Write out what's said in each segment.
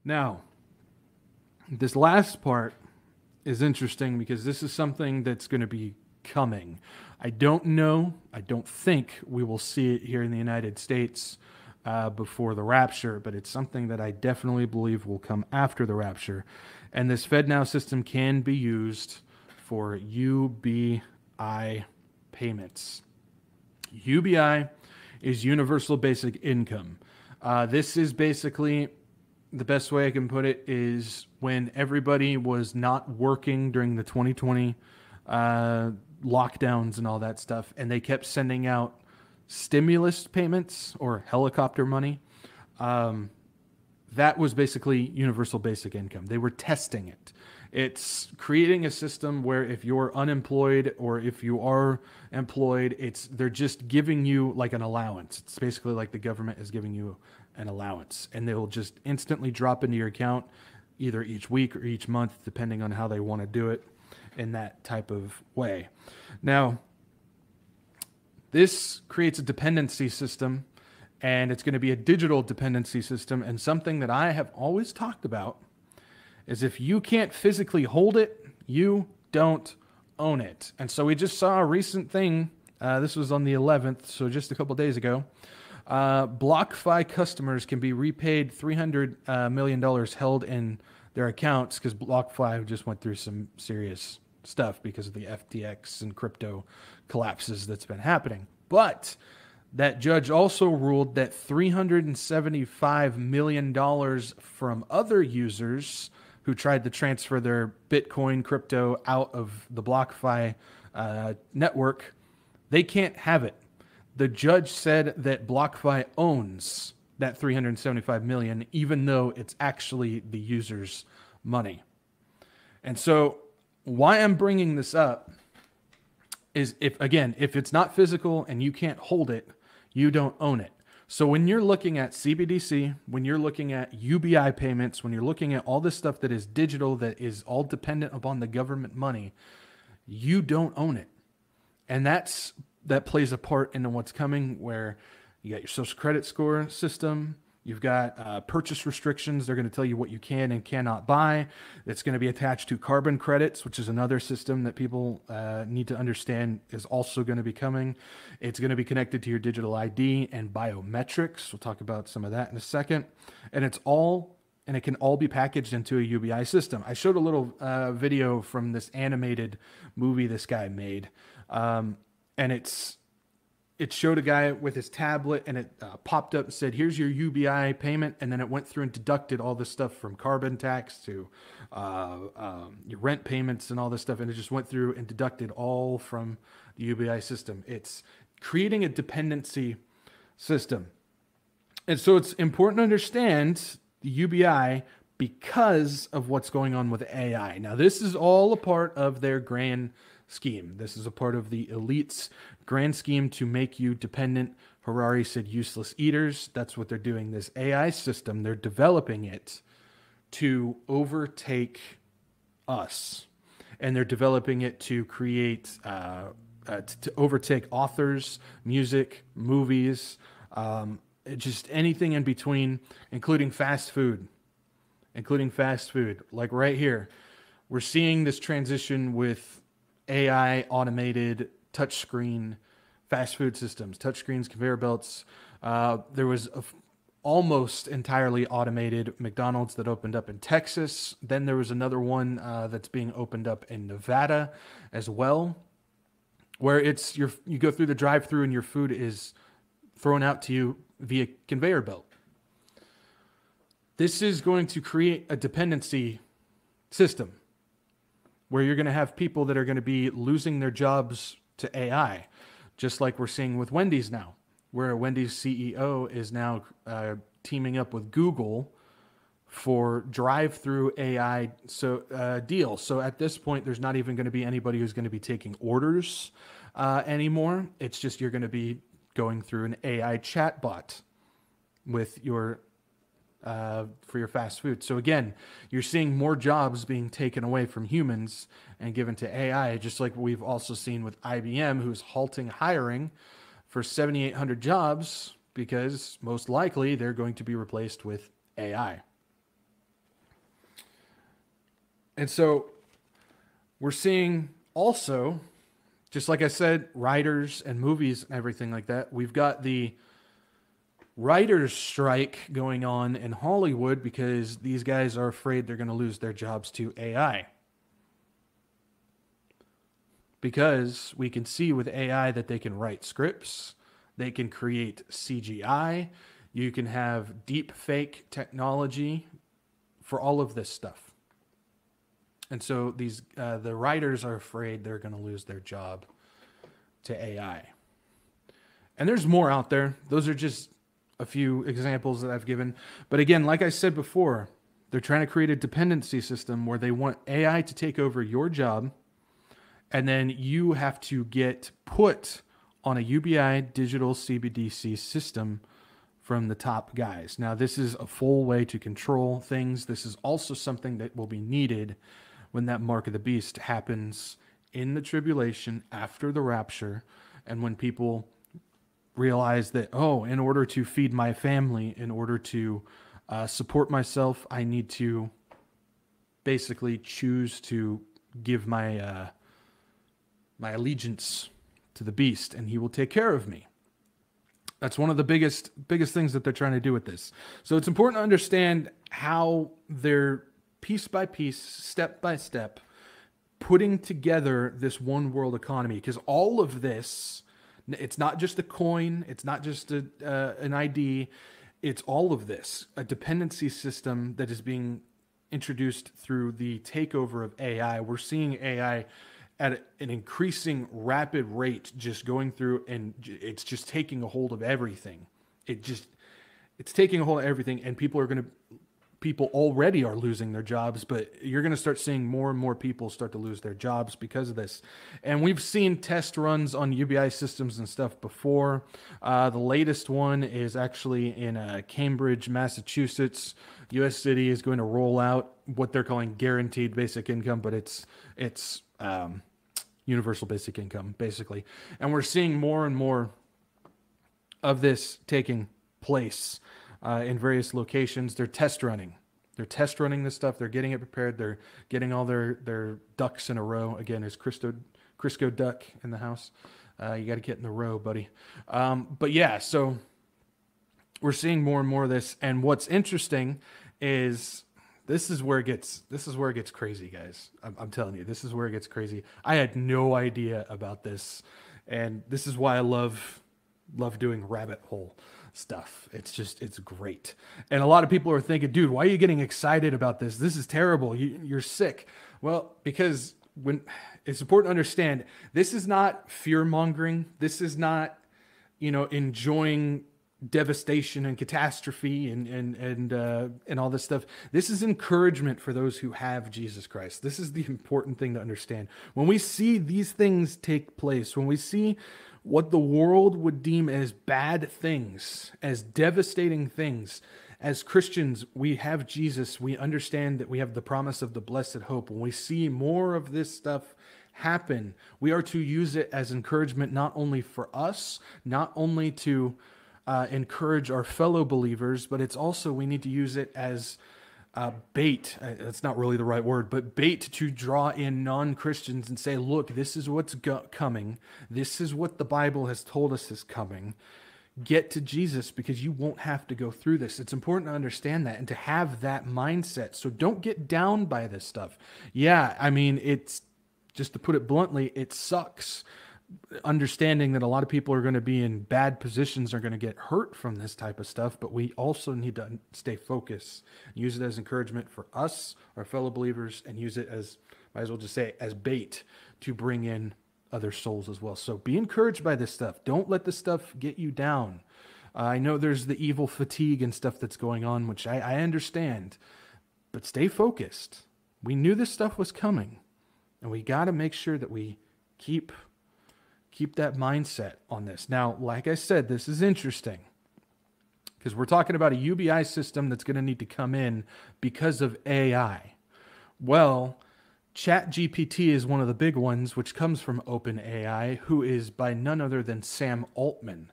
Now, this last part is interesting because this is something that's going to be coming. I don't know. I don't think we will see it here in the United States before the rapture, but it's something that I definitely believe will come after the rapture. And this FedNow system can be used for UBI payments. UBI is Universal Basic Income. This is basically the best way I can put it is when everybody was not working during the 2020 lockdowns and all that stuff, and they kept sending out stimulus payments or helicopter money. That was basically universal basic income. They were testing it. It's creating a system where if you're unemployed or if you are employed, they're just giving you like an allowance. It's basically like the government is giving you an allowance, and they'll just instantly drop into your account either each week or each month, depending on how they want to do it in that type of way. Now, this creates a dependency system, and it's going to be a digital dependency system. And something that I have always talked about is if you can't physically hold it, you don't own it. And so we just saw a recent thing. This was on the 11th, so just a couple days ago. BlockFi customers can be repaid $300 million held in their accounts because BlockFi just went through some serious stuff because of the FTX and crypto collapses that's been happening. But that judge also ruled that $375 million from other users who tried to transfer their Bitcoin crypto out of the BlockFi network, they can't have it. The judge said that BlockFi owns that $375 million, even though it's actually the user's money. And so why I'm bringing this up is if it's not physical and you can't hold it, you don't own it. So when you're looking at CBDC, when you're looking at UBI payments, when you're looking at all this stuff that is digital, that is all dependent upon the government money, you don't own it. And that plays a part into what's coming, where you got your social credit score system. You've got purchase restrictions. They're going to tell you what you can and cannot buy. It's going to be attached to carbon credits, which is another system that people need to understand is also going to be coming. It's going to be connected to your digital ID and biometrics. We'll talk about some of that in a second. And it can all be packaged into a UBI system. I showed a little video from this animated movie this guy made. And it showed a guy with his tablet, and it popped up and said, here's your UBI payment. And then it went through and deducted all this stuff from carbon tax to your rent payments and all this stuff. And it just went through and deducted all from the UBI system. It's creating a dependency system. And so it's important to understand the UBI because of what's going on with AI. Now, this is all a part of their grand scheme. This is a part of the elite's grand scheme to make you dependent. Harari said useless eaters. That's what they're doing. This AI system, they're developing it to overtake us. And they're developing it to create, to overtake authors, music, movies, just anything in between, including fast food. Like right here, we're seeing this transition with AI automated touchscreen fast food systems, touchscreens, conveyor belts. There was almost entirely automated McDonald's that opened up in Texas. Then there was another one that's being opened up in Nevada as well, where you go through the drive-through and your food is thrown out to you via conveyor belt. This is going to create a dependency system where you're going to have people that are going to be losing their jobs to AI, just like we're seeing with Wendy's now, where Wendy's CEO is now teaming up with Google for drive-through AI deals. So at this point, there's not even going to be anybody who's going to be taking orders anymore. It's just you're going to be going through an AI chatbot with your for your fast food. So again, you're seeing more jobs being taken away from humans and given to AI, just like we've also seen with IBM, who's halting hiring for 7,800 jobs because most likely they're going to be replaced with AI. And so we're seeing also, just like I said, writers and movies and everything like that. We've got the writers' strike going on in Hollywood because these guys are afraid they're going to lose their jobs to AI. Because we can see with AI that they can write scripts, they can create CGI, you can have deep fake technology for all of this stuff. And so these the writers are afraid they're going to lose their job to AI. And there's more out there. Those are just a few examples that I've given. But again, like I said before, they're trying to create a dependency system where they want AI to take over your job, and then you have to get put on a UBI digital CBDC system from the top guys. Now, this is a full way to control things. This is also something that will be needed when that mark of the beast happens in the tribulation after the rapture, and when people realize that, oh, in order to feed my family, in order to support myself, I need to basically choose to give my my allegiance to the beast, and he will take care of me. That's one of the biggest things that they're trying to do with this. So it's important to understand how they're piece by piece, step by step, putting together this one world economy. Because all of this, it's not just a coin, it's not just an ID, it's all of this. A dependency system that is being introduced through the takeover of AI. We're seeing AI at an increasing rapid rate just going through, and it's just taking a hold of everything. It's taking a hold of everything, and people already are losing their jobs, but you're going to start seeing more and more people start to lose their jobs because of this. And we've seen test runs on UBI systems and stuff before. The latest one is actually in Cambridge, Massachusetts. U.S. City is going to roll out what they're calling guaranteed basic income, but it's universal basic income, basically. And we're seeing more and more of this taking place in various locations. They're test running. They're test running this stuff. They're getting it prepared. They're getting all their ducks in a row. Again, is Crisco duck in the house? You got to get in the row, buddy. But yeah, so we're seeing more and more of this. And what's interesting is this is where it gets crazy, guys. I'm telling you, this is where it gets crazy. I had no idea about this, and this is why I love doing rabbit hole stuff. It's great. And a lot of people are thinking, dude, why are you getting excited about this? This is terrible. You're sick. Well, because when it's important to understand, this is not fear mongering. This is not, enjoying devastation and catastrophe and all this stuff. This is encouragement for those who have Jesus Christ. This is the important thing to understand. When we see these things take place, when we see what the world would deem as bad things, as devastating things, as Christians, we have Jesus. We understand that we have the promise of the blessed hope. When we see more of this stuff happen, we are to use it as encouragement, not only for us, not only to encourage our fellow believers, but it's also, we need to use it as bait. That's not really the right word, but bait to draw in non-Christians and say, look, this is what's coming. This is what the Bible has told us is coming. Get to Jesus because you won't have to go through this. It's important to understand that and to have that mindset. So don't get down by this stuff. Yeah, I mean, it's just to put it bluntly, it sucks. Understanding that a lot of people are going to be in bad positions, are going to get hurt from this type of stuff, but we also need to stay focused, use it as encouragement for us, our fellow believers, and use it as, might as well just say, as bait to bring in other souls as well. So be encouraged by this stuff. Don't let this stuff get you down. I know there's the evil fatigue and stuff that's going on, which I understand, but stay focused. We knew this stuff was coming, and we got to make sure that we keep that mindset on this. Now, like I said, this is interesting because we're talking about a UBI system that's going to need to come in because of AI. Well, ChatGPT is one of the big ones, which comes from OpenAI, who is by none other than Sam Altman.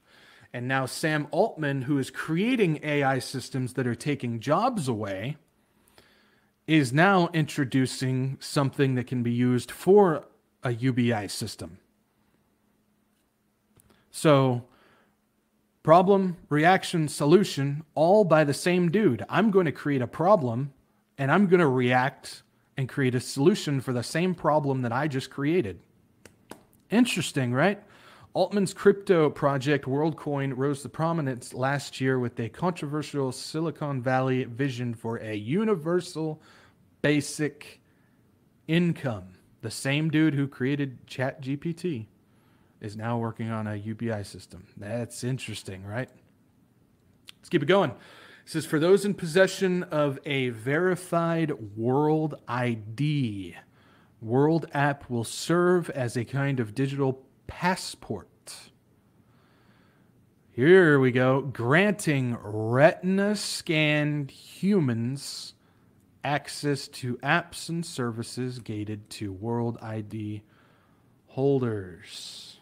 And now Sam Altman, who is creating AI systems that are taking jobs away, is now introducing something that can be used for a UBI system. So, problem, reaction, solution, all by the same dude. I'm going to create a problem, and I'm going to react and create a solution for the same problem that I just created. Interesting, right? Altman's crypto project, WorldCoin, rose to prominence last year with a controversial Silicon Valley vision for a universal basic income. The same dude who created ChatGPT is now working on a UBI system. That's interesting, right? Let's keep it going. It says, for those in possession of a verified World ID, World app will serve as a kind of digital passport. Here we go. Granting retina-scanned humans access to apps and services gated to World ID holders.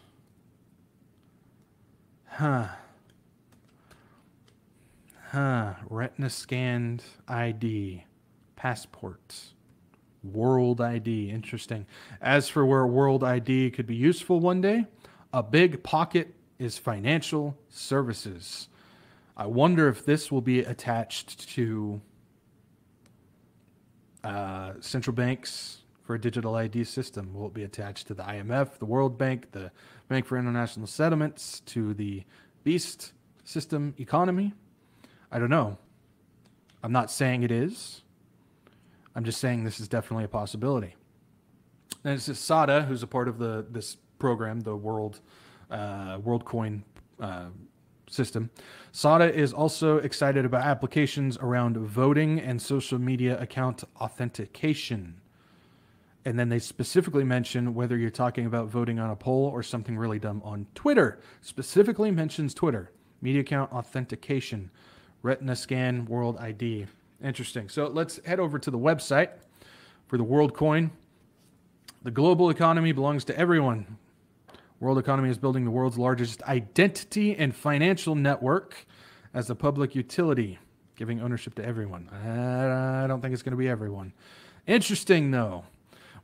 Retina-scanned ID. Passports. World ID. Interesting. As for where World ID could be useful one day, a big pocket is financial services. I wonder if this will be attached to central banks for a digital ID system. Will it be attached to the IMF, the World Bank, the Bank for International Settlements, to the Beast system economy? I don't know. I'm not saying it is. I'm just saying this is definitely a possibility. And it's this SADA, who's a part of this program, the WorldCoin system. SADA is also excited about applications around voting and social media account authentication. And then they specifically mention whether you're talking about voting on a poll or something really dumb on Twitter. Specifically mentions Twitter. Media account authentication. Retina scan, World ID. Interesting. So let's head over to the website for the WorldCoin. The global economy belongs to everyone. World economy is building the world's largest identity and financial network as a public utility, giving ownership to everyone. I don't think it's going to be everyone. Interesting, though.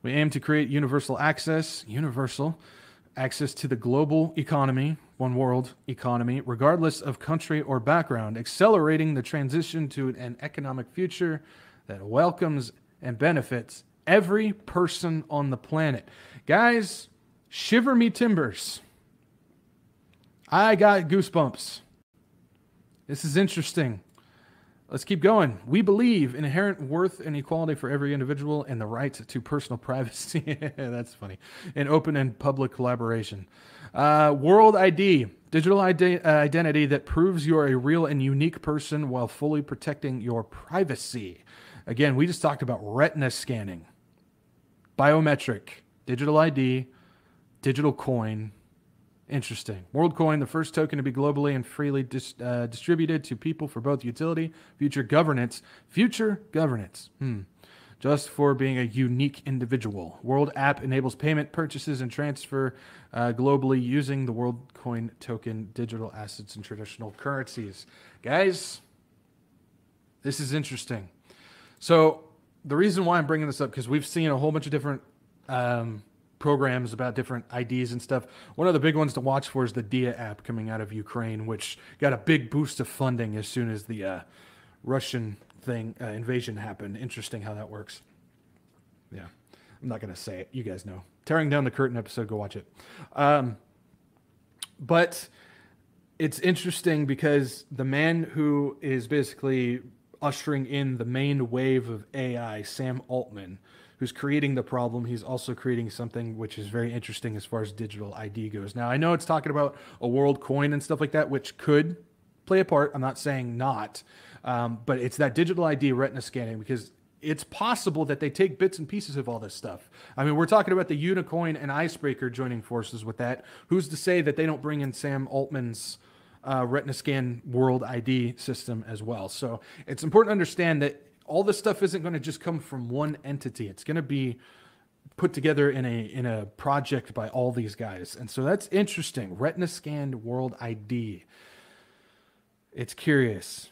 We aim to create universal access to the global economy, one world economy, regardless of country or background, accelerating the transition to an economic future that welcomes and benefits every person on the planet. Guys, shiver me timbers. I got goosebumps. This is interesting. Let's keep going. We believe in inherent worth and equality for every individual and the right to personal privacy. That's funny. And open and public collaboration. World ID, digital identity that proves you are a real and unique person while fully protecting your privacy. Again, we just talked about retina scanning, biometric, digital ID, digital coin. Interesting. WorldCoin, the first token to be globally and freely distributed to people for both utility, future governance. Just for being a unique individual. World app enables payment, purchases, and transfer globally using the WorldCoin token, digital assets, and traditional currencies. Guys, this is interesting. So the reason why I'm bringing this up, because we've seen a whole bunch of different programs about different IDs and stuff. One of the big ones to watch for is the Dia app coming out of Ukraine, which got a big boost of funding as soon as the Russian invasion happened. Interesting how that works. Yeah, I'm not going to say it. You guys know. Tearing Down the Curtain episode, go watch it. But it's interesting because the man who is basically ushering in the main wave of AI, Sam Altman, who's creating the problem, he's also creating something which is very interesting as far as digital ID goes. Now, I know it's talking about a world coin and stuff like that, which could play a part. I'm not saying not, but it's that digital ID retina scanning, because it's possible that they take bits and pieces of all this stuff. I mean, we're talking about the Unicoin and Icebreaker joining forces with that. Who's to say that they don't bring in Sam Altman's retina scan World ID system as well? So it's important to understand that all this stuff isn't going to just come from one entity. It's going to be put together in a project by all these guys. And so that's interesting. Retina scanned World ID. It's curious.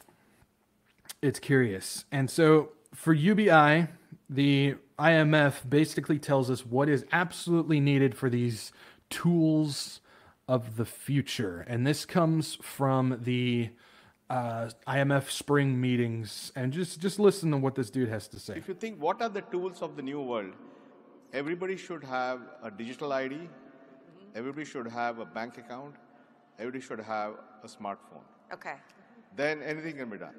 It's curious. And so for UBI, The IMF basically tells us what is absolutely needed for these tools of the future. And this comes from the IMF spring meetings. And just listen to what this dude has to say. If you think what are the tools of the new world, everybody should have a digital ID, everybody should have a bank account, everybody should have a smartphone. Okay. Then anything can be done.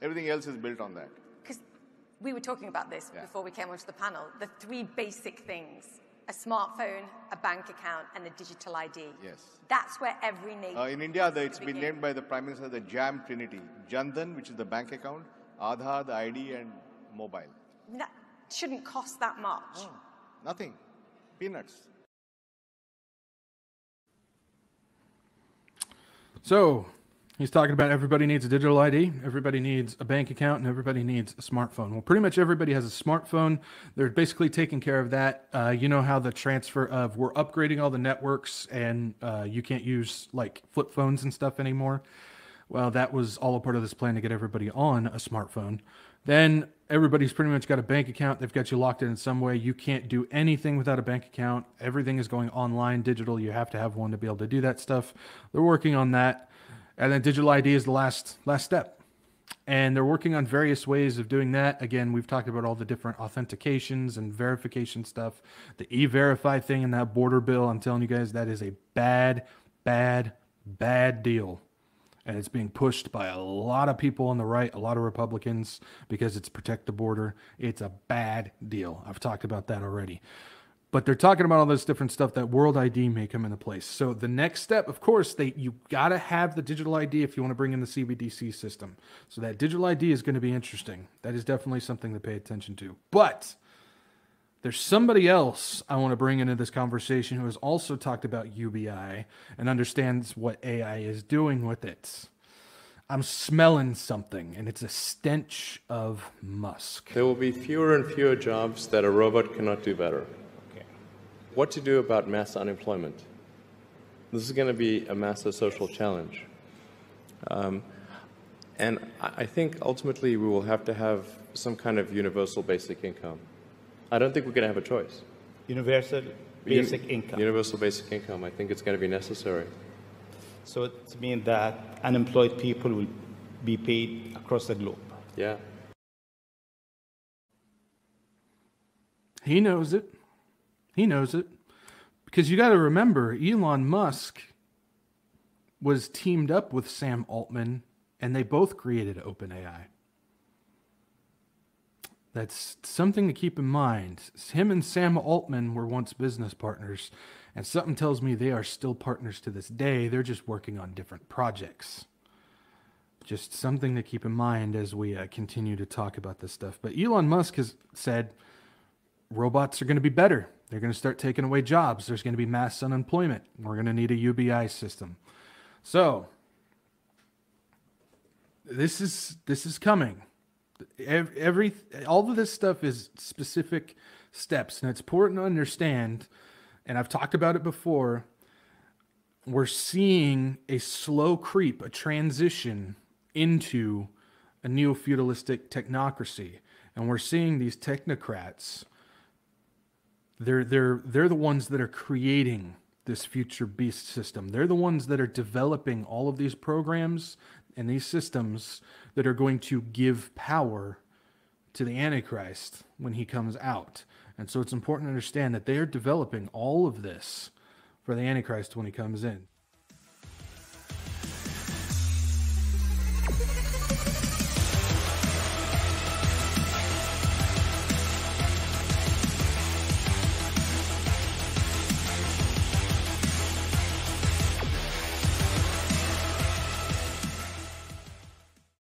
Everything else is built on that. Because we were talking about this before we came onto the panel. The three basic things: a smartphone, a bank account, and a digital ID. Yes. That's where every nation. In India, it's been named by the Prime Minister the Jam Trinity: Jan Dhan, which is the bank account, Aadhaar, the ID, and mobile. I mean, that shouldn't cost that much. Oh, nothing. Peanuts. So he's talking about everybody needs a digital ID, everybody needs a bank account, and everybody needs a smartphone. Well, pretty much everybody has a smartphone. They're basically taking care of that. You know how the transfer of we're upgrading all the networks and you can't use like flip phones and stuff anymore. Well, that was all a part of this plan to get everybody on a smartphone. Then everybody's pretty much got a bank account. They've got you locked in some way. You can't do anything without a bank account. Everything is going online, digital. You have to have one to be able to do that stuff. They're working on that. And then digital ID is the last step. And they're working on various ways of doing that. Again, we've talked about all the different authentications and verification stuff. The E-Verify thing in that border bill, I'm telling you guys, that is a bad, bad, bad deal. And it's being pushed by a lot of people on the right, a lot of Republicans, because it's protect the border. It's a bad deal. I've talked about that already. But they're talking about all this different stuff that World ID may come into place. So the next step, of course, you got to have the digital ID if you want to bring in the CBDC system. So that digital ID is going to be interesting. That is definitely something to pay attention to. But there's somebody else I want to bring into this conversation who has also talked about UBI and understands what AI is doing with it. I'm smelling something, and it's a stench of Musk. There will be fewer and fewer jobs that a robot cannot do better. Okay. What to do about mass unemployment? This is going to be a massive social challenge. And I think ultimately we will have to have some kind of universal basic income. I don't think we're going to have a choice. Universal basic income. Universal basic income. I think it's going to be necessary. So it means that unemployed people will be paid across the globe. Yeah. He knows it. He knows it. Because you got to remember, Elon Musk was teamed up with Sam Altman, and they both created OpenAI. That's something to keep in mind. Him and Sam Altman were once business partners, and something tells me they are still partners to this day. They're just working on different projects. Just something to keep in mind as we continue to talk about this stuff. But Elon Musk has said robots are going to be better. They're going to start taking away jobs. There's going to be mass unemployment. We're going to need a UBI system. So this is coming. All of this stuff is specific steps, and it's important to understand, and I've talked about it before, we're seeing a slow creep, a transition into a neo-feudalistic technocracy, and we're seeing these technocrats, they're the ones that are creating this future beast system. They're the ones that are developing all of these programs and these systems that are going to give power to the Antichrist when he comes out. And so it's important to understand that they are developing all of this for the Antichrist when he comes in.